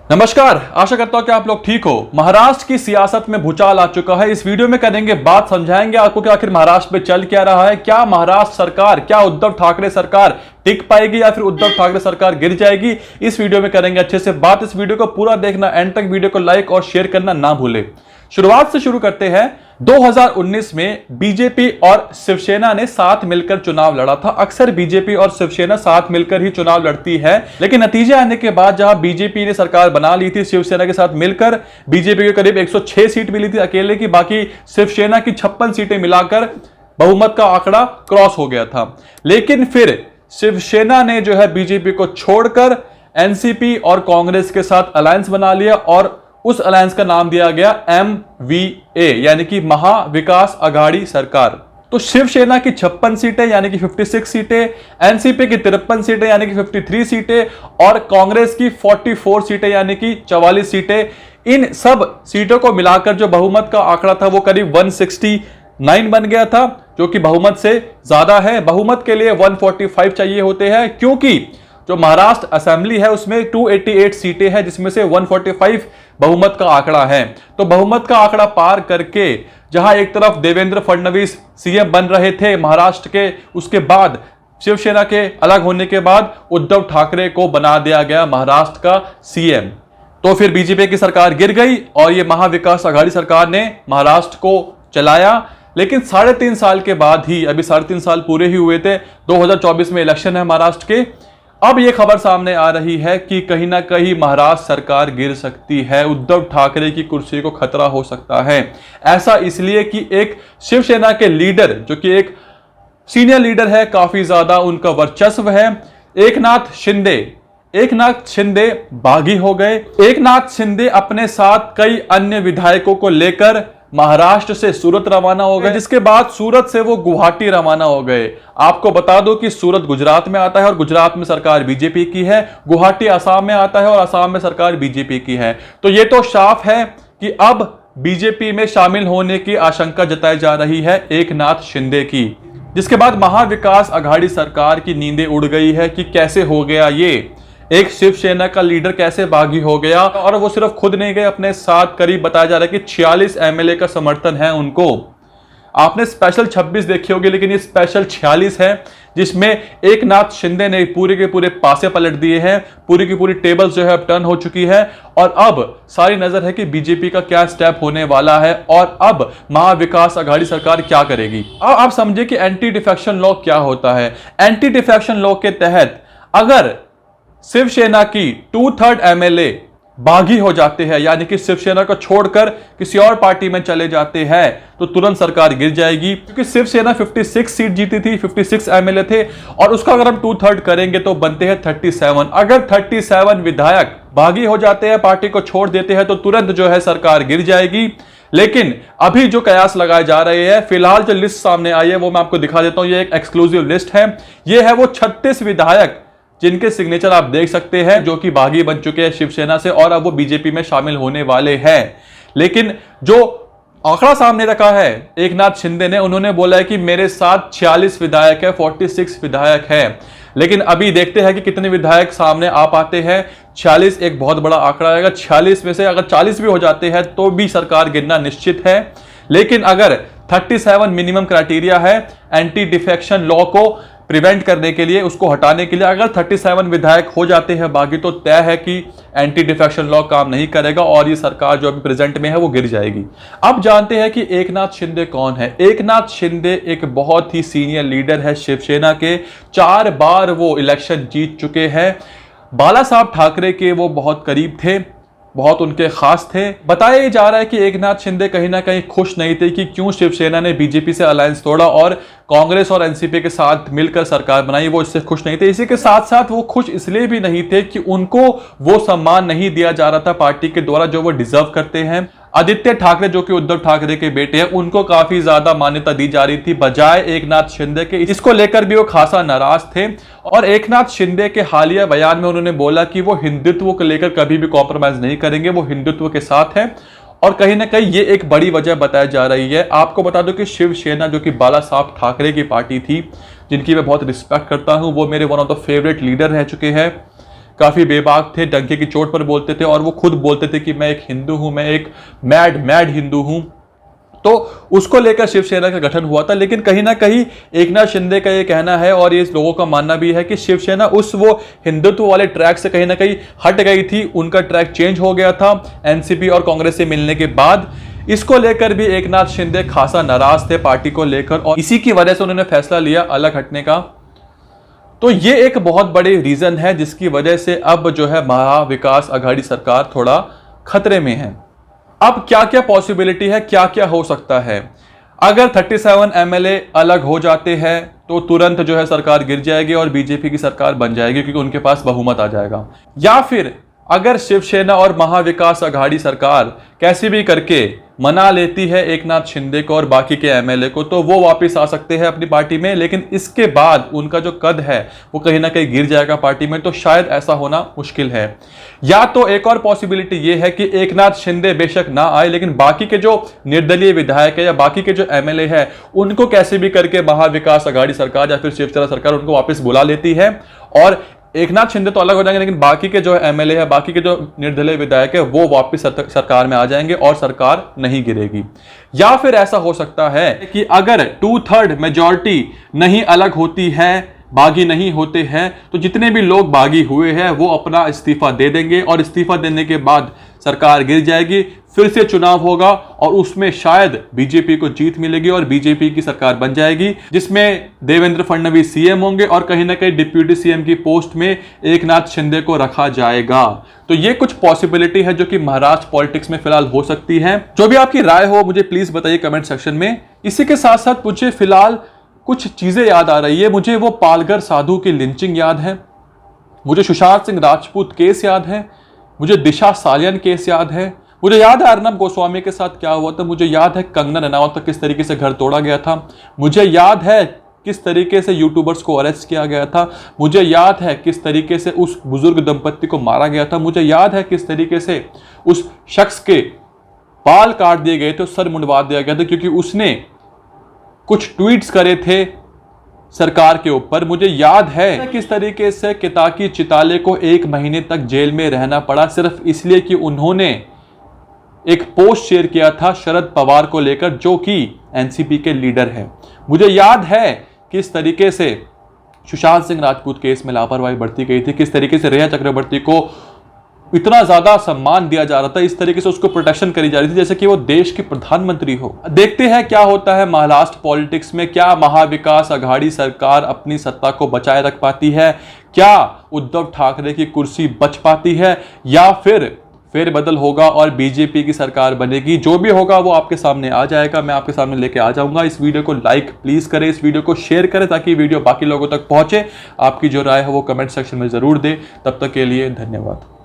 नमस्कार, आशा करता हूं कि आप लोग ठीक हो। महाराष्ट्र की सियासत में भूचाल आ चुका है। इस वीडियो में करेंगे बात, समझाएंगे आपको कि आखिर महाराष्ट्र में चल क्या रहा है। क्या महाराष्ट्र सरकार, क्या उद्धव ठाकरे सरकार टिक पाएगी या फिर उद्धव ठाकरे सरकार गिर जाएगी, इस वीडियो में करेंगे अच्छे से बात। इस वीडियो को पूरा देखना, एंड तक वीडियो को लाइक और शेयर करना ना भूले। शुरुआत से शुरू करते हैं। 2019 में बीजेपी और शिवसेना ने साथ मिलकर चुनाव लड़ा था। अक्सर बीजेपी और शिवसेना साथ मिलकर ही चुनाव लड़ती है, लेकिन नतीजे आने के बाद जहां बीजेपी ने सरकार बना ली थी शिवसेना के साथ मिलकर, बीजेपी को करीब 106 सीट मिली थी अकेले की, बाकी शिवसेना की 56 सीटें मिलाकर बहुमत का आंकड़ा क्रॉस हो गया था। लेकिन फिर शिवसेना ने जो है बीजेपी को छोड़कर एनसीपी और कांग्रेस के साथ अलायंस बना लिया और उस अलायंस का नाम दिया गया MVA, यानी कि महाविकास आघाड़ी सरकार। तो शिवसेना की 56 सीटें यानी कि 56 सीटें, एनसीपी की 53 सीटें यानी कि 53 सीटें और कांग्रेस की 44 सीटें यानी कि 44 सीटें, इन सब सीटों को मिलाकर जो बहुमत का आंकड़ा था वो करीब 169 बन गया था, जो कि बहुमत से ज्यादा है। बहुमत के लिए 145 चाहिए होते हैं, क्योंकि जो महाराष्ट्र असेंबली है उसमें 288 सीटें हैं, जिसमें से 145 बहुमत का आंकड़ा है। तो बहुमत का आंकड़ा पार करके जहां एक तरफ देवेंद्र फडणवीस सीएम बन रहे थे महाराष्ट्र के, उसके बाद शिवसेना के अलग होने के बाद उद्धव ठाकरे को बना दिया गया महाराष्ट्र का सीएम। तो फिर बीजेपी की सरकार गिर गई और यह महाविकास आघाड़ी सरकार ने महाराष्ट्र को चलाया। लेकिन 3.5 साल के बाद ही, अभी 3.5 साल पूरे ही हुए थे, 2024 में इलेक्शन है महाराष्ट्र के, अब यह खबर सामने आ रही है कि कहीं ना कहीं महाराष्ट्र सरकार गिर सकती है, उद्धव ठाकरे की कुर्सी को खतरा हो सकता है। ऐसा इसलिए कि एक शिवसेना के लीडर, जो कि एक सीनियर लीडर है, काफी ज्यादा उनका वर्चस्व है, एकनाथ शिंदे बागी हो गए। एकनाथ शिंदे अपने साथ कई अन्य विधायकों को लेकर महाराष्ट्र से सूरत रवाना हो गए, जिसके बाद सूरत से वो गुवाहाटी रवाना हो गए। आपको बता दो कि सूरत गुजरात में आता है और गुजरात में सरकार बीजेपी की है, गुवाहाटी असम में आता है और असम में सरकार बीजेपी की है। तो ये तो साफ है कि अब बीजेपी में शामिल होने की आशंका जताई जा रही है एकनाथ शिंदे की, जिसके बाद महाविकास आघाड़ी सरकार की नींदें उड़ गई है कि कैसे हो गया ये, एक शिवसेना का लीडर कैसे बागी हो गया। और वो सिर्फ खुद नहीं गए, अपने साथ करीब बताया जा रहा है कि 46 एमएलए का समर्थन है उनको। आपने स्पेशल 26 देखी होगी, लेकिन ये स्पेशल 46 है, जिसमें एकनाथ शिंदे ने पूरे के पूरे पासे पलट दिए हैं, पूरी की पूरी टेबल जो है अब टर्न हो चुकी है। और अब सारी नजर है कि बीजेपी का क्या स्टेप होने वाला है और अब महाविकास आघाड़ी सरकार क्या करेगी। अब आप समझिए कि एंटी डिफेक्शन लॉ क्या होता है। एंटी डिफेक्शन लॉ के तहत अगर शिवसेना की 2/3 एमएलए बागी हो जाते हैं, यानी कि शिवसेना को छोड़कर किसी और पार्टी में चले जाते हैं, तो तुरंत सरकार गिर जाएगी। क्योंकि शिवसेना 56 सीट जीती थी, 56 एमएलए थे, और उसका अगर हम 2/3 करेंगे तो बनते हैं 37। अगर 37 विधायक बागी हो जाते हैं, पार्टी को छोड़ देते हैं, तो तुरंत जो है सरकार गिर जाएगी। लेकिन अभी जो कयास लगाए जा रहे हैं, फिलहाल जो लिस्ट सामने आई है वो मैं आपको दिखा देता हूं। ये एक एक्सक्लूसिव लिस्ट है। ये है वो 36 विधायक जिनके सिग्नेचर आप देख सकते हैं, जो कि बागी बन चुके हैं शिवसेना से और अब वो बीजेपी में शामिल होने वाले हैं। लेकिन जो आंकड़ा सामने रखा है एकनाथ शिंदे ने, उन्होंने बोला है कि मेरे साथ 46 विधायक है, 46 विधायक है। लेकिन अभी देखते हैं कि कितने विधायक सामने आ पाते हैं। 46 एक बहुत बड़ा आंकड़ा आएगा। 46 में से अगर 40 भी हो जाते हैं तो भी सरकार गिरना निश्चित है। लेकिन अगर 37 मिनिमम क्राइटेरिया है एंटी डिफेक्शन लॉ को प्रिवेंट करने के लिए, उसको हटाने के लिए, अगर 37 विधायक हो जाते हैं बागी, तो तय है कि एंटी डिफेक्शन लॉ काम नहीं करेगा और ये सरकार जो अभी प्रेजेंट में है वो गिर जाएगी। अब जानते हैं कि एकनाथ शिंदे कौन है। एकनाथ शिंदे एक बहुत ही सीनियर लीडर है शिवसेना के। 4 बार वो इलेक्शन जीत चुके हैं। बाला साहब ठाकरे के वो बहुत करीब थे, बहुत उनके खास थे। बताया जा रहा है कि एकनाथ शिंदे कहीं ना कहीं खुश नहीं थे कि क्यों शिवसेना ने बीजेपी से अलायंस तोड़ा और कांग्रेस और एनसीपी के साथ मिलकर सरकार बनाई। वो इससे खुश नहीं थे। इसी के साथ साथ वो खुश इसलिए भी नहीं थे कि उनको वो सम्मान नहीं दिया जा रहा था पार्टी के द्वारा जो वो डिजर्व करते हैं। आदित्य ठाकरे, जो कि उद्धव ठाकरे के बेटे हैं, उनको काफी ज्यादा मान्यता दी जा रही थी बजाय एकनाथ शिंदे के। इसको लेकर भी वो खासा नाराज थे और एकनाथ शिंदे के हालिया बयान में उन्होंने बोला कि वो हिंदुत्व को लेकर कभी भी कॉम्प्रोमाइज नहीं करेंगे, वो हिंदुत्व के साथ है। और कहीं ना कहीं ये एक बड़ी वजह बताई जा रही है। आपको बता दो कि शिवसेना, जो कि बाला साहब ठाकरे की पार्टी थी, जिनकी मैं बहुत रिस्पेक्ट करता हूं, वो मेरे one of the favourite leader रह चुके हैं। काफी बेबाक थे, डंके की चोट पर बोलते थे और वो खुद बोलते थे कि मैं एक हिंदू हूं, मैं एक मैड हिंदू हूं। तो उसको लेकर शिवसेना का गठन हुआ था। लेकिन कहीं ना कहीं एकनाथ शिंदे का ये कहना है और ये लोगों का मानना भी है कि शिवसेना उस वो हिंदुत्व वाले ट्रैक से कहीं ना कहीं हट गई थी, उनका ट्रैक चेंज हो गया था एनसीपी और कांग्रेस से मिलने के बाद। इसको लेकर भी एकनाथ शिंदे खासा नाराज थे पार्टी को लेकर और इसी की वजह से उन्होंने फैसला लिया अलग हटने का। तो ये एक बहुत बड़ी रीजन है जिसकी वजह से अब जो है महाविकास आघाड़ी सरकार थोड़ा खतरे में है। अब क्या क्या पॉसिबिलिटी है, क्या क्या हो सकता है? अगर 37 एमएलए अलग हो जाते हैं तो तुरंत जो है सरकार गिर जाएगी और बीजेपी की सरकार बन जाएगी क्योंकि उनके पास बहुमत आ जाएगा। या फिर अगर शिवसेना और महाविकास आघाड़ी सरकार कैसे भी करके मना लेती है एकनाथ शिंदे को और बाकी के एमएलए को, तो वो वापस आ सकते हैं अपनी पार्टी में। लेकिन इसके बाद उनका जो कद है वो कहीं ना कहीं गिर जाएगा पार्टी में, तो शायद ऐसा होना मुश्किल है। या तो एक और पॉसिबिलिटी ये है कि एकनाथ शिंदे बेशक ना आए लेकिन बाकी के जो निर्दलीय विधायक है या बाकी के जो एमएलए है उनको कैसे भी करके महाविकास आघाड़ी सरकार या फिर शिवसेना सरकार उनको वापस बुला लेती है और एकनाथ शिंदे तो अलग हो जाएंगे लेकिन बाकी के जो एमएलए है, बाकी के जो निर्दलीय विधायक है वो वापस सरकार में आ जाएंगे और सरकार नहीं गिरेगी। या फिर ऐसा हो सकता है कि अगर 2/3 मेजॉरिटी नहीं अलग होती है, बागी नहीं होते हैं, तो जितने भी लोग बागी हुए हैं वो अपना इस्तीफा दे देंगे और इस्तीफा देने के बाद सरकार गिर जाएगी, फिर से चुनाव होगा और उसमें शायद बीजेपी को जीत मिलेगी और बीजेपी की सरकार बन जाएगी जिसमें देवेंद्र फडणवीस सीएम होंगे और कहीं ना कहीं डिप्यूटी सीएम की पोस्ट में एकनाथ शिंदे को रखा जाएगा। तो ये कुछ पॉसिबिलिटी है जो कि महाराष्ट्र पॉलिटिक्स में फिलहाल हो सकती है। जो भी आपकी राय हो मुझे प्लीज बताइए कमेंट सेक्शन में। इसी के साथ साथ मुझे फिलहाल कुछ चीजें याद आ रही है। मुझे वो पालघर साधु की लिंचिंग याद है, मुझे सुशांत सिंह राजपूत केस याद है, मुझे दिशा सालियन केस याद है, मुझे याद है अर्नब गोस्वामी के साथ क्या हुआ था, मुझे याद है कंगना रनावत का किस तरीके से घर तोड़ा गया था, मुझे याद है किस तरीके से यूट्यूबर्स को अरेस्ट किया गया था, मुझे याद है किस तरीके से उस बुजुर्ग दंपत्ति को मारा गया था, मुझे याद है किस तरीके से उस शख्स के बाल काट दिए गए थे, सर मुंडवा दिया गया था क्योंकि उसने कुछ ट्वीट्स करे थे सरकार के ऊपर। मुझे याद है किस तरीके से किताकी चिताले को 1 महीने तक जेल में रहना पड़ा सिर्फ इसलिए कि उन्होंने एक पोस्ट शेयर किया था शरद पवार को लेकर जो कि एनसीपी के लीडर हैं। मुझे याद है किस तरीके से सुशांत सिंह राजपूत केस में लापरवाही बरती गई थी, किस तरीके से रेया चक्रवर्ती को इतना ज्यादा सम्मान दिया जा रहा था, इस तरीके से उसको प्रोटेक्शन करी जा रही थी जैसे कि वो देश की प्रधानमंत्री हो। देखते हैं क्या होता है महाराष्ट्र पॉलिटिक्स में, क्या महाविकास आघाड़ी सरकार अपनी सत्ता को बचाए रख पाती है, क्या उद्धव ठाकरे की कुर्सी बच पाती है या फिर फेरबदल होगा और बीजेपी की सरकार बनेगी। जो भी होगा वो आपके सामने आ जाएगा, मैं आपके सामने लेके आ जाऊंगा। इस वीडियो को लाइक प्लीज करें, इस वीडियो को शेयर करें ताकि वीडियो बाकी लोगों तक पहुंचे। आपकी जो राय है वो कमेंट सेक्शन में जरूर दें। तब तक के लिए धन्यवाद।